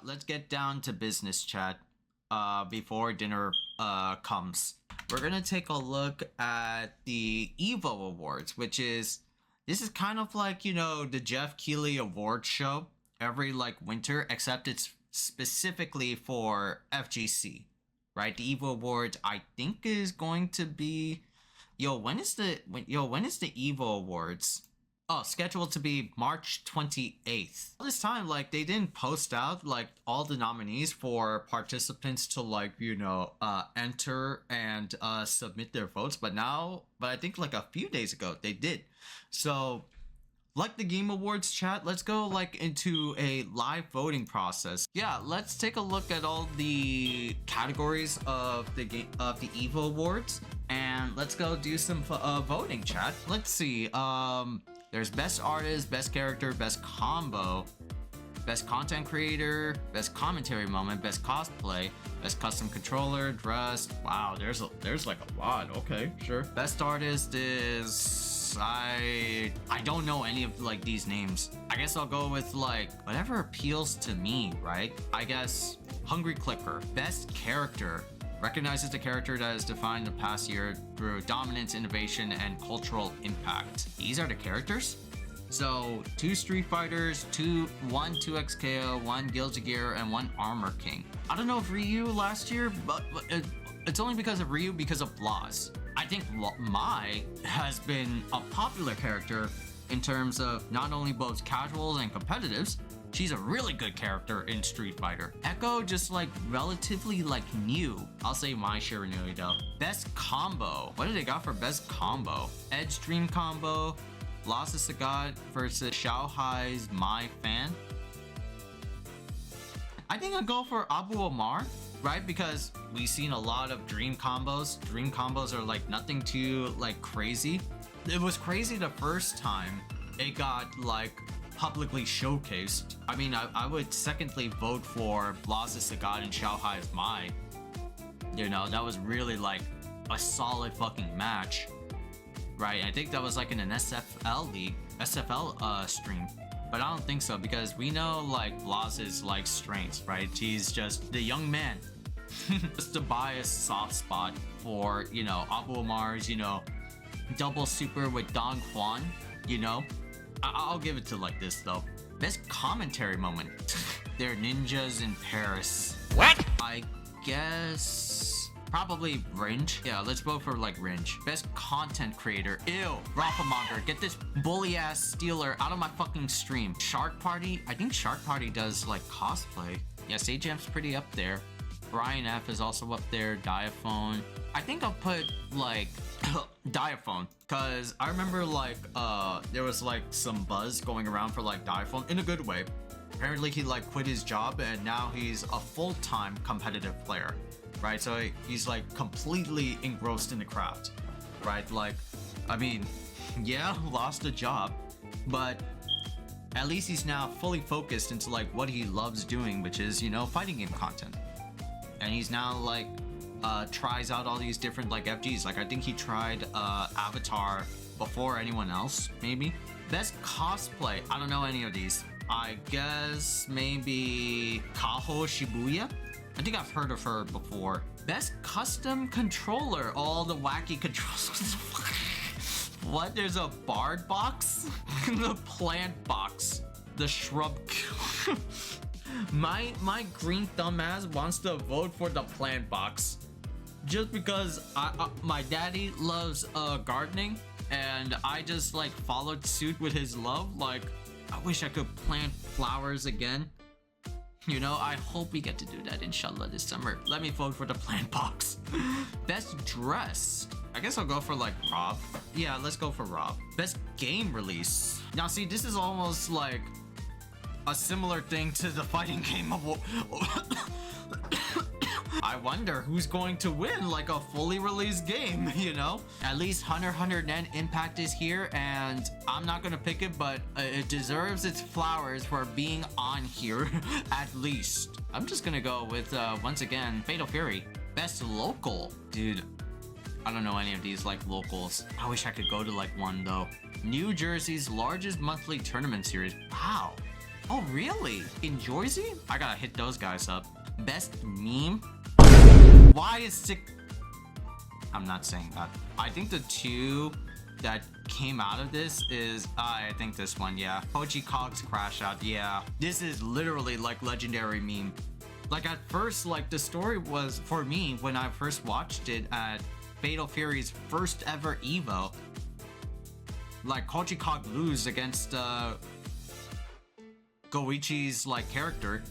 let's get down to business, chat. Before dinner comes. We're gonna take a look at the EVO Awards, which is this is kind of like, you know, the Jeff Keighley Award show every like winter, except it's specifically for FGC, right? The EVO Awards, I think, is going to be when is the EVO Awards? Oh, scheduled to be March 28th. This time, like, they didn't post out, like, all the nominees for participants to, like, you know, enter and submit their votes. But I think, like, a few days ago, they did. So, like the Game Awards, chat, let's go, like, into a live voting process. Yeah, let's take a look at all the categories of the EVO Awards. And let's go do some voting, chat. Let's see, there's Best Artist, Best Character, Best Combo, Best Content Creator, Best Commentary Moment, Best Cosplay, Best Custom Controller, Dress. Wow, there's like a lot. Okay, sure. Best Artist is... I don't know any of like these names. I guess I'll go with like whatever appeals to me, right? I guess Hungry Clicker. Best Character. Recognizes the character that has defined the past year through dominance, innovation, and cultural impact. These are the characters? So, 2 Street Fighters, 1 2XKO, 1 Guilty Gear, and 1 Armor King. I don't know if Ryu last year, but it's only because of Ryu because of Laws. I think Mai has been a popular character in terms of not only both casuals and competitives. She's a really good character in Street Fighter. Echo just like relatively like new. I'll say Mai Shiranui though. Best Combo. What do they got for Best Combo? Edge Dream Combo, Lost of Sagat versus Xiaohai's My Fan. I think I'll go for Abu Omar, right? Because we've seen a lot of Dream Combos. Dream Combos are like nothing too like crazy. It was crazy the first time it got like publicly showcased. I mean, I would secondly vote for Blaza Sagat and Xiaohai's Mai. You know, that was really like a solid fucking match, right? I think that was like in an SFL stream, but I don't think so because we know like Blaza's like strengths, right? He's just the young man. Just a biased soft spot for, you know, Abu Omar's, you know, double super with Don Juan, you know. I'll give it to like this though. Best Commentary Moment. They're ninjas in Paris. What? I guess probably Ringe. Yeah, let's vote for like Ringe. Best Content Creator. Ew. Rafamonger. Get this bully ass stealer out of my fucking stream. Shark Party. I think Shark Party does like cosplay. Yeah, Sajam's pretty up there. Brian F is also up there. Diaphone. I think I'll put like Diaphone, cause I remember like there was like some buzz going around for like Diaphone in a good way. Apparently he like quit his job and now he's a full-time competitive player, right? So he's like completely engrossed in the craft, right? Like, I mean, yeah, lost a job, but at least he's now fully focused into like what he loves doing, which is, you know, fighting game content. And he's now like tries out all these different like FGs. Like I think he tried Avatar before anyone else, maybe. Best Cosplay. I don't know any of these. I guess maybe Kaho Shibuya. I think I've heard of her before. Best Custom Controller. All the wacky controls. What? There's a Bard box? The plant box. The shrub. My green thumb ass wants to vote for the plant box just because my daddy loves gardening and I just like followed suit with his love. Like, I wish I could plant flowers again, you know. I hope we get to do that inshallah this summer. Let me vote for the plant box. Best Dress. I guess I'll go for like Rob. Yeah, let's go for Rob. Best Game Release. Now see, this is almost like a similar thing to the fighting game award. I wonder who's going to win like a fully released game, you know? At least Hunter x Hunter Nen Impact is here and I'm not gonna pick it, but it deserves its flowers for being on here at least. I'm just gonna go with, once again, Fatal Fury. Best Local. Dude, I don't know any of these like locals. I wish I could go to like one though. New Jersey's largest monthly tournament series. Wow. Oh, really? In Jersey? I gotta hit those guys up. Best meme? Why is sick? I'm not saying that. I think the two that came out of this is, I think this one, yeah. Koji Cog's crash out, yeah. This is literally like legendary meme. Like at first, like the story was, for me, when I first watched it at Fatal Fury's first ever EVO, like Koji Cog lose against Goichi's like character,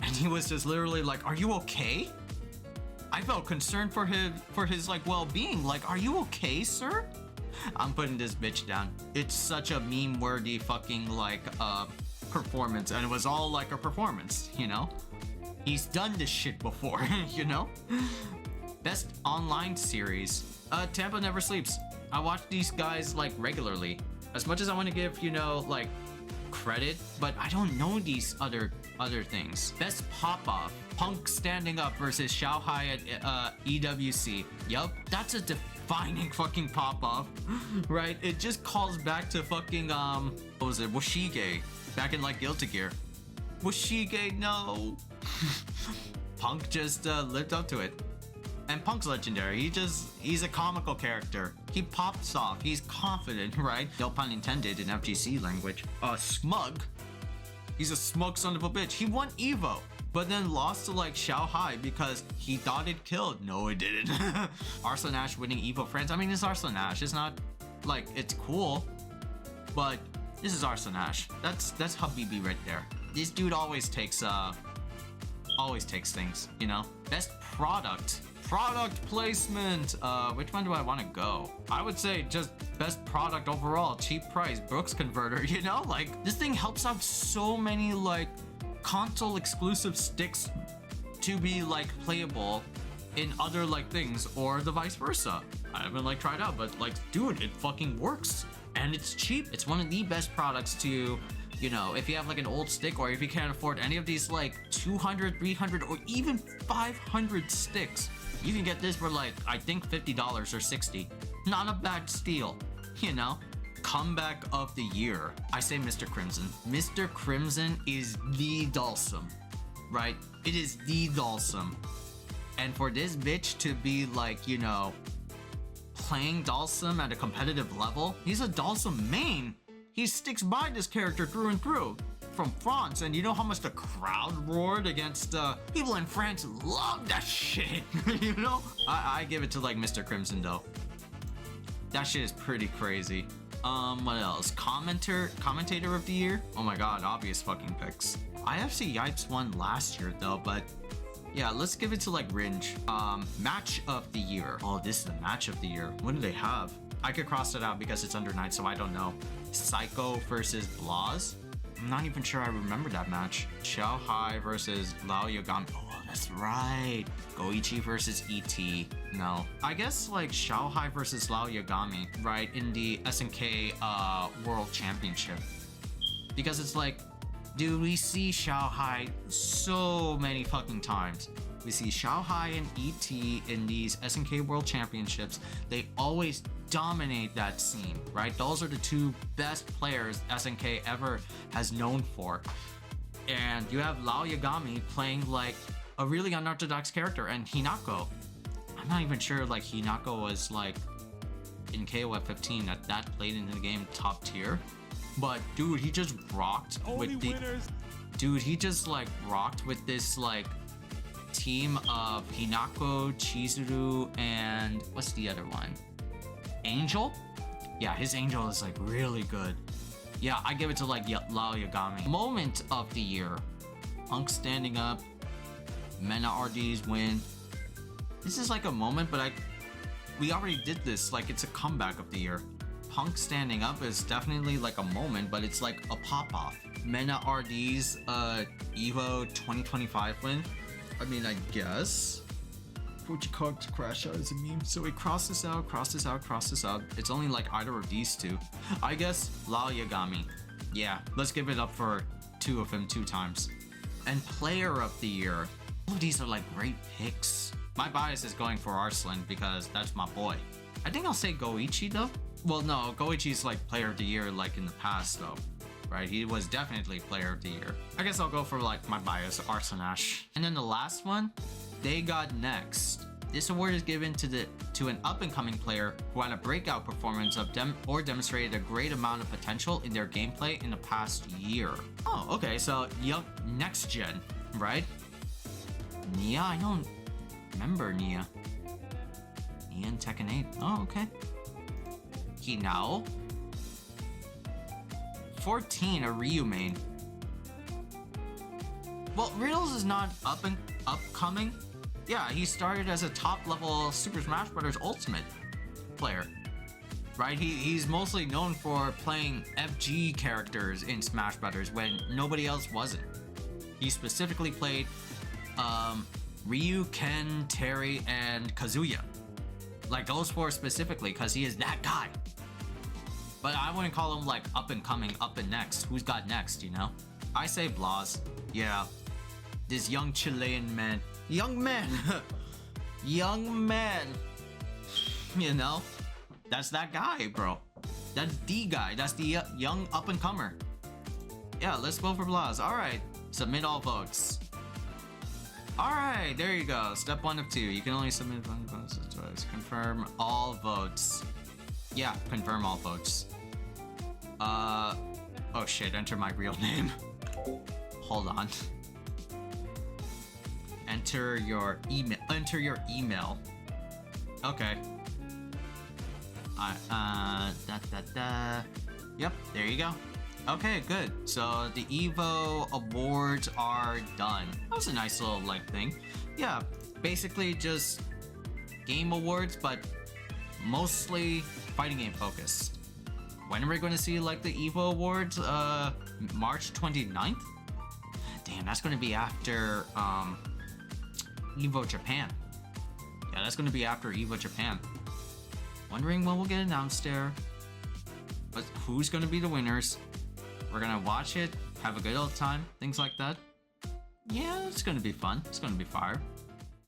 and he was just literally like, "Are you okay?" I felt concerned for his like well-being. Like, "Are you okay, sir?" I'm putting this bitch down. It's such a meme-worthy fucking like performance, and it was all like a performance, you know. He's done this shit before, you know. Best online series. Tampa Never Sleeps. I watch these guys like regularly. As much as I want to give, you know, like credit, but I don't know these other things. Best pop-off. Punk standing up versus Xiaohai at EWC. Yup, that's a defining fucking pop-off, right? It just calls back to fucking what was it, Washige, back in like Guilty Gear. Washige, no. Punk just lived up to it. And Punk's legendary. He's a comical character. He pops off. He's confident, right? No pun intended in FGC language. Smug. He's a smug son of a bitch. He won EVO, but then lost to like Xiaohai because he thought it killed. No, it didn't. Arslan Ash winning EVO friends. I mean, it's Arslan Ash. It's not like it's cool, but this is Arslan Ash. That's Habibi right there. This dude always takes things, you know. Best product placement. Which one do I want to go? I would say just best product overall, cheap price, Brooks converter, you know. Like this thing helps out so many like console exclusive sticks to be like playable in other like things, or the vice versa. I haven't like tried out, but like dude, it fucking works and it's cheap. It's one of the best products to, you know, if you have like an old stick, or if you can't afford any of these like 200, 300, or even 500 sticks, you can get this for like, I think $50 or $60. Not a bad steal, you know. Comeback of the year. I say Mr. Crimson. Mr. Crimson is the Dhalsim, right? It is the Dhalsim. And for this bitch to be like, you know, playing Dhalsim at a competitive level, he's a Dhalsim main. He sticks by this character through and through. From France, and you know how much the crowd roared against people in France love that shit. You know, I give it to like Mr. Crimson though. That shit is pretty crazy. What else? Commentator of the year. Oh my god, obvious fucking picks. IFC Yipes won last year though, but yeah, let's give it to like Ringe. Match of the year. Oh, this is the match of the year. What do they have? I could cross it out because it's under night, so I don't know. Psycho versus Blaz. I'm not even sure I remember that match. Xiaohai versus Lao Yagami. Oh, that's right. Goichi versus ET. No. I guess like Xiaohai versus Lao Yagami, right? In the SNK World Championship. Because it's like, dude, we see Xiaohai so many fucking times. We see Xiaohai and ET in these SNK World Championships. They always dominate that scene, right? Those are the two best players SNK ever has known for. And you have Lao Yagami playing like a really unorthodox character, and Hinako. I'm not even sure like Hinako was like in KOF 15 that played in the game top tier. But dude, he just rocked with the dude, he just like rocked with this like team of Hinako, Chizuru, and what's the other one? Angel? Yeah, his Angel is like really good. Yeah, I give it to like Lao Yagami. Moment of the year. Punk standing up. Mena RD's win. This is like a moment, but we already did this. Like it's a comeback of the year. Punk standing up is definitely like a moment, but it's like a pop-off. Mena RD's EVO 2025 win. I mean, I guess. Fujikog's crash out is a meme. So we cross this out, cross this out, cross this out. It's only like either of these two. I guess Lao Yagami. Yeah, let's give it up for two of him 2 times. And player of the year. All of these are like great picks. My bias is going for Arslan because that's my boy. I think I'll say Goichi though. Well, no, Goichi's like player of the year like in the past though. right? He was definitely player of the year. I guess I'll go for like my bias, Arsenash. And then the last one, they got next. This award is given to an up-and-coming player who had a breakout performance or demonstrated a great amount of potential in their gameplay in the past year. Oh, okay, so young next gen, right? Nia, I don't remember Nia. Nia in Tekken 8. Oh, okay. Hinao. 14, a Ryu main. Well, Riddles is not upcoming. Yeah, he started as a top-level Super Smash Bros. Ultimate player, right? He's mostly known for playing FG characters in Smash Bros. When nobody else wasn't. He specifically played Ryu, Ken, Terry, and Kazuya. Like those four specifically, because he is that guy. But I wouldn't call him like up-and-coming, up and next. Who's got next, you know? I say Blas. Yeah. This young Chilean man. Young man. Young man. You know? That's that guy, bro. That's the guy. That's the young up-and-comer. Yeah, let's vote for Blas. Alright. Submit all votes. Alright, there you go. Step 1 of 2. You can only submit one vote twice. Confirm all votes. Yeah, confirm all votes. Oh shit, enter my real name. Hold on. Enter your email. Okay. Yep, there you go. Okay, good. So the EVO awards are done. That was a nice little like thing. Yeah, basically just game awards, but mostly fighting game focused. When are we going to see like the EVO awards? March 29th? Damn, that's going to be after EVO Japan. Yeah, that's going to be after EVO Japan. Wondering when we'll get announced there. But who's going to be the winners? We're going to watch it, have a good old time, things like that. Yeah, it's going to be fun. It's going to be fire.